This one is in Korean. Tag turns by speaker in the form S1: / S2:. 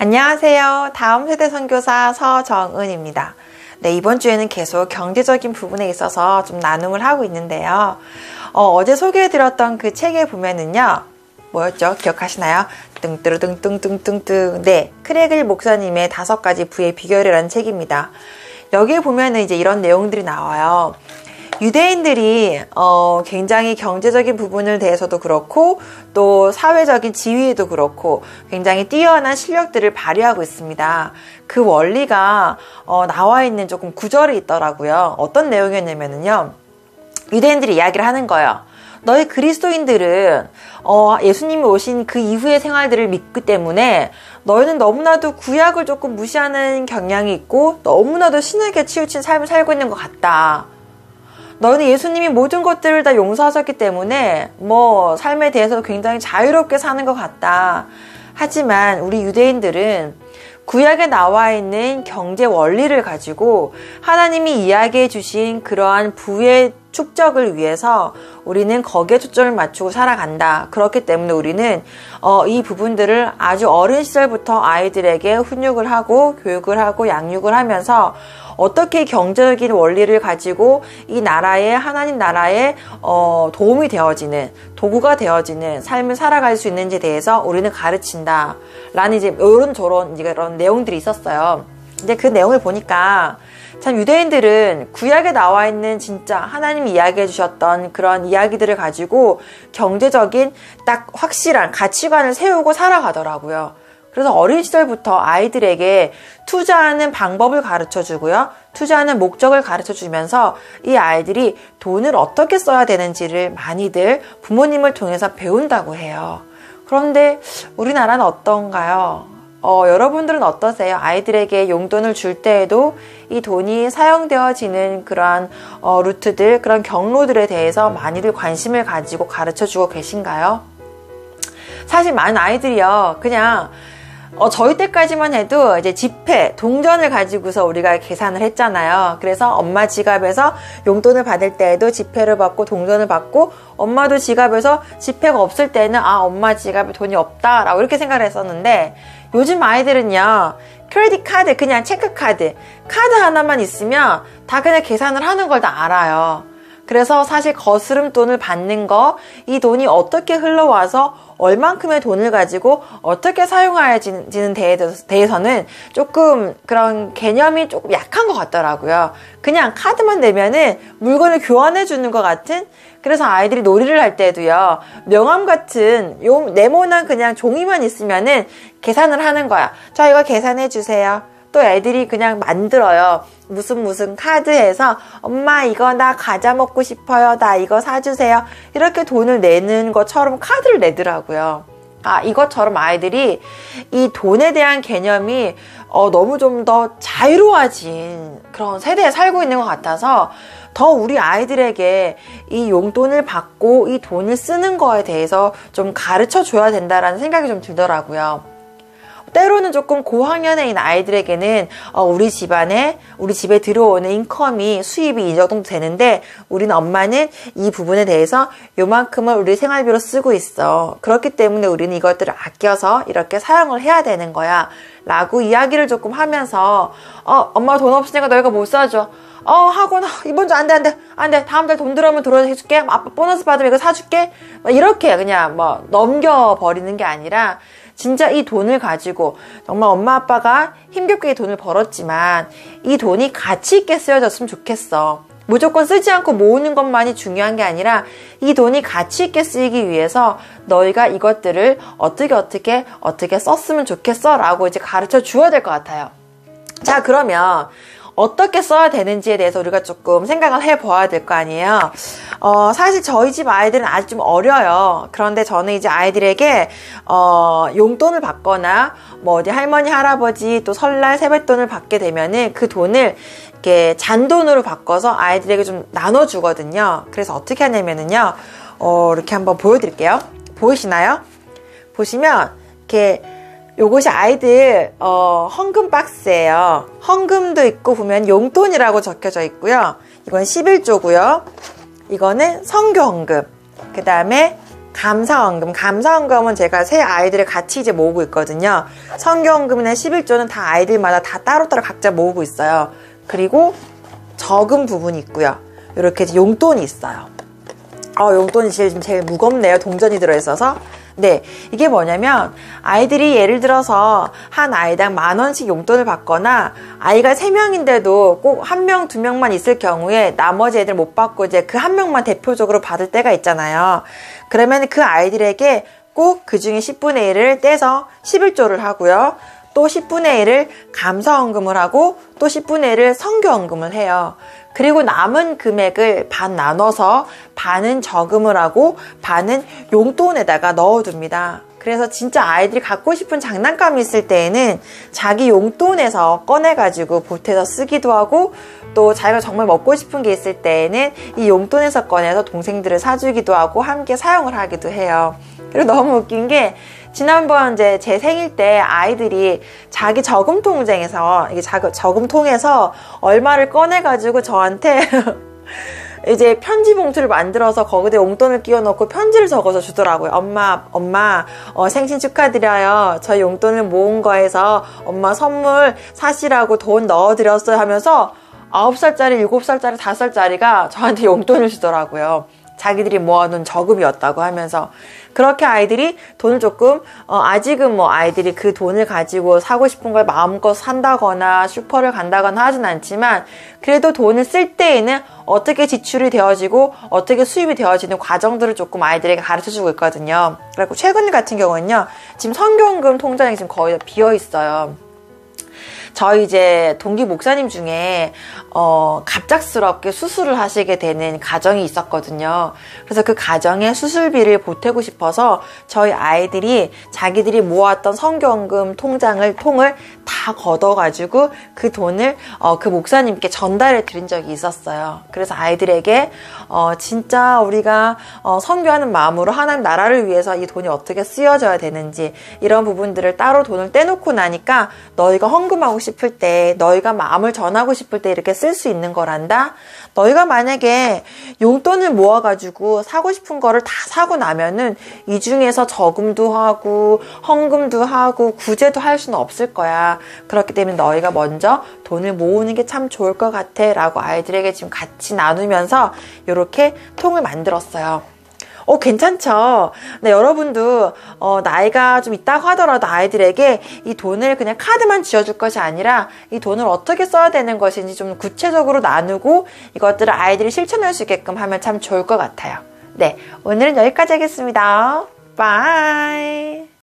S1: 안녕하세요. 다음 세대 선교사 서정은입니다. 네, 이번 주에는 계속 경제적인 부분에 있어서 좀 나눔을 하고 있는데요. 어제 소개해드렸던 그 책에 보면은요. 뭐였죠? 기억하시나요? 뚱뚜루뚱뚱뚱뚱뚱. 네, 크레글 목사님의 5가지 부의 비결이라는 책입니다. 여기에 보면은 이제 이런 내용들이 나와요. 유대인들이 굉장히 경제적인 부분에 대해서도 그렇고 또 사회적인 지위에도 그렇고 굉장히 뛰어난 실력들을 발휘하고 있습니다. 그 원리가 나와 있는 조금 구절이 있더라고요. 어떤 내용이었냐면요. 유대인들이 이야기를 하는 거예요. 너희 그리스도인들은 예수님이 오신 그 이후의 생활들을 믿기 때문에 너희는 너무나도 구약을 조금 무시하는 경향이 있고 너무나도 신에게 치우친 삶을 살고 있는 것 같다. 너는 예수님이 모든 것들을 다 용서하셨기 때문에 삶에 대해서 굉장히 자유롭게 사는 것 같다. 하지만 우리 유대인들은 구약에 나와 있는 경제 원리를 가지고 하나님이 이야기해 주신 그러한 부의 축적을 위해서 우리는 거기에 초점을 맞추고 살아간다. 그렇기 때문에 우리는 이 부분들을 아주 어린 시절부터 아이들에게 훈육을 하고 교육을 하고 양육을 하면서 어떻게 경제적인 원리를 가지고 이 나라에 하나님 나라에 도움이 되어지는 도구가 되어지는 삶을 살아갈 수 있는지에 대해서 우리는 가르친다 라는 이제 이런 내용들이 있었어요. 근데 그 내용을 보니까 참 유대인들은 구약에 나와 있는 진짜 하나님이 이야기해 주셨던 그런 이야기들을 가지고 경제적인 딱 확실한 가치관을 세우고 살아가더라고요. 그래서 어린 시절부터 아이들에게 투자하는 방법을 가르쳐 주고요. 투자하는 목적을 가르쳐 주면서 이 아이들이 돈을 어떻게 써야 되는지를 많이들 부모님을 통해서 배운다고 해요. 그런데 우리나라는 어떤가요? 여러분들은 어떠세요? 아이들에게 용돈을 줄 때에도 이 돈이 사용되어지는 그러한 루트들, 그런 경로들에 대해서 많이들 관심을 가지고 가르쳐 주고 계신가요? 사실 많은 아이들이요, 그냥 저희 때까지만 해도 이제 지폐, 동전을 가지고서 우리가 계산을 했잖아요. 그래서 엄마 지갑에서 용돈을 받을 때에도 지폐를 받고 동전을 받고 엄마도 지갑에서 지폐가 없을 때는 엄마 지갑에 돈이 없다라고 이렇게 생각을 했었는데 요즘 아이들은요. 크레딧 카드, 그냥 체크카드, 카드 하나만 있으면 다 그냥 계산을 하는 걸 다 알아요. 그래서 사실 거스름돈을 받는 거, 이 돈이 어떻게 흘러와서 얼만큼의 돈을 가지고 어떻게 사용해야지는 대해서는 조금 그런 개념이 조금 약한 것 같더라고요. 그냥 카드만 내면은 물건을 교환해 주는 것 같은. 그래서 아이들이 놀이를 할 때도요, 명함 같은 네모난 그냥 종이만 있으면은 계산을 하는 거야. 자, 이거 계산해 주세요. 또 애들이 그냥 만들어요. 무슨 카드에서 엄마 이거 나 과자 먹고 싶어요. 나 이거 사주세요. 이렇게 돈을 내는 것처럼 카드를 내더라고요. 이것처럼 아이들이 이 돈에 대한 개념이 너무 좀 더 자유로워진 그런 세대에 살고 있는 것 같아서 더 우리 아이들에게 이 용돈을 받고 이 돈을 쓰는 거에 대해서 좀 가르쳐 줘야 된다라는 생각이 좀 들더라고요. 때로는 조금 고학년에 있는 아이들에게는 우리 집에 들어오는 인컴이 수입이 이 정도 되는데 우리는 엄마는 이 부분에 대해서 요만큼을 우리 생활비로 쓰고 있어. 그렇기 때문에 우리는 이것들을 아껴서 이렇게 사용을 해야 되는 거야. 라고 이야기를 조금 하면서 엄마 돈 없으니까 너희가 못 사줘. 하고 이번 주 안 돼. 다음 달 돈 들어오면 해줄게. 아빠 보너스 받으면 이거 사줄게. 이렇게 그냥 넘겨버리는 게 아니라 진짜 이 돈을 가지고 정말 엄마 아빠가 힘겹게 이 돈을 벌었지만 이 돈이 가치 있게 쓰여졌으면 좋겠어. 무조건 쓰지 않고 모으는 것만이 중요한 게 아니라 이 돈이 가치 있게 쓰이기 위해서 너희가 이것들을 어떻게 썼으면 좋겠어 라고 이제 가르쳐 주어야 될 것 같아요. 자, 그러면 어떻게 써야 되는지에 대해서 우리가 조금 생각을 해봐야 될 거 아니에요. 사실 저희 집 아이들은 아직 좀 어려요. 그런데 저는 이제 아이들에게 용돈을 받거나 어디 할머니 할아버지 또 설날 세뱃돈을 받게 되면은 그 돈을 이렇게 잔돈으로 바꿔서 아이들에게 좀 나눠주거든요. 그래서 어떻게 하냐면은요, 이렇게 한번 보여드릴게요. 보이시나요? 보시면 이렇게 요것이 아이들 헌금 박스예요. 헌금도 있고 보면 용돈이라고 적혀져 있고요. 이건 11조고요. 이거는 선교 헌금. 그 다음에 감사원금은 제가 세 아이들을 같이 이제 모으고 있거든요. 선교원금이나 11조는 다 아이들마다 다 따로따로 각자 모으고 있어요. 그리고 저금 부분이 있고요. 이렇게 용돈이 있어요. 용돈이 제일 무겁네요. 동전이 들어있어서. 네, 이게 뭐냐면 아이들이 예를 들어서 한 아이당 10,000원씩 용돈을 받거나 아이가 3명인데도 꼭 1명, 2명만 있을 경우에 나머지 애들 못 받고 이제 그 1명만 대표적으로 받을 때가 있잖아요. 그러면 그 아이들에게 꼭 그 중에 10분의 1을 떼서 11조를 하고요. 또 10분의 1을 감사원금을 하고 또 10분의 1을 선교원금을 해요. 그리고 남은 금액을 반 나눠서 반은 저금을 하고 반은 용돈에다가 넣어둡니다. 그래서 진짜 아이들이 갖고 싶은 장난감이 있을 때에는 자기 용돈에서 꺼내가지고 보태서 쓰기도 하고 또 자기가 정말 먹고 싶은 게 있을 때에는 이 용돈에서 꺼내서 동생들을 사주기도 하고 함께 사용을 하기도 해요. 그리고 너무 웃긴 게 지난번 이제 제 생일 때 아이들이 자기 저금통장에서 이게 저금통에서 얼마를 꺼내가지고 저한테 이제 편지 봉투를 만들어서 거기에 용돈을 끼워 넣고 편지를 적어서 주더라고요. 엄마, 생신 축하드려요. 저희 용돈을 모은 거에서 엄마 선물 사시라고 돈 넣어드렸어요 하면서 9살짜리, 7살짜리, 5살짜리가 저한테 용돈을 주더라고요. 자기들이 모아놓은 저금이었다고 하면서. 그렇게 아이들이 돈을 조금 아직은 아이들이 그 돈을 가지고 사고 싶은 걸 마음껏 산다거나 슈퍼를 간다거나 하진 않지만 그래도 돈을 쓸 때에는 어떻게 지출이 되어지고 어떻게 수입이 되어지는 과정들을 조금 아이들에게 가르쳐주고 있거든요. 그리고 최근 같은 경우는요, 지금 선교원금 통장이 지금 거의 비어 있어요. 저희 이제 동기 목사님 중에 갑작스럽게 수술을 하시게 되는 가정이 있었거든요. 그래서 그 가정에 수술비를 보태고 싶어서 저희 아이들이 자기들이 모았던 선교원금 통을 다 걷어가지고 그 돈을 그 목사님께 전달해 드린 적이 있었어요. 그래서 아이들에게 진짜 우리가 선교하는 마음으로 하나님 나라를 위해서 이 돈이 어떻게 쓰여져야 되는지 이런 부분들을 따로 돈을 떼놓고 나니까 너희가 헌금하고 싶을 때, 너희가 마음을 전하고 싶을 때 이렇게 쓸 수 있는 거란다. 너희가 만약에 용돈을 모아가지고 사고 싶은 거를 다 사고 나면은 이 중에서 저금도 하고 헌금도 하고 구제도 할 수는 없을 거야. 그렇기 때문에 너희가 먼저 돈을 모으는 게 참 좋을 것 같아 라고 아이들에게 지금 같이 나누면서 이렇게 통을 만들었어요. 괜찮죠? 네, 여러분도 나이가 좀 있다고 하더라도 아이들에게 이 돈을 그냥 카드만 쥐어줄 것이 아니라 이 돈을 어떻게 써야 되는 것인지 좀 구체적으로 나누고 이것들을 아이들이 실천할 수 있게끔 하면 참 좋을 것 같아요. 네, 오늘은 여기까지 하겠습니다. 바이.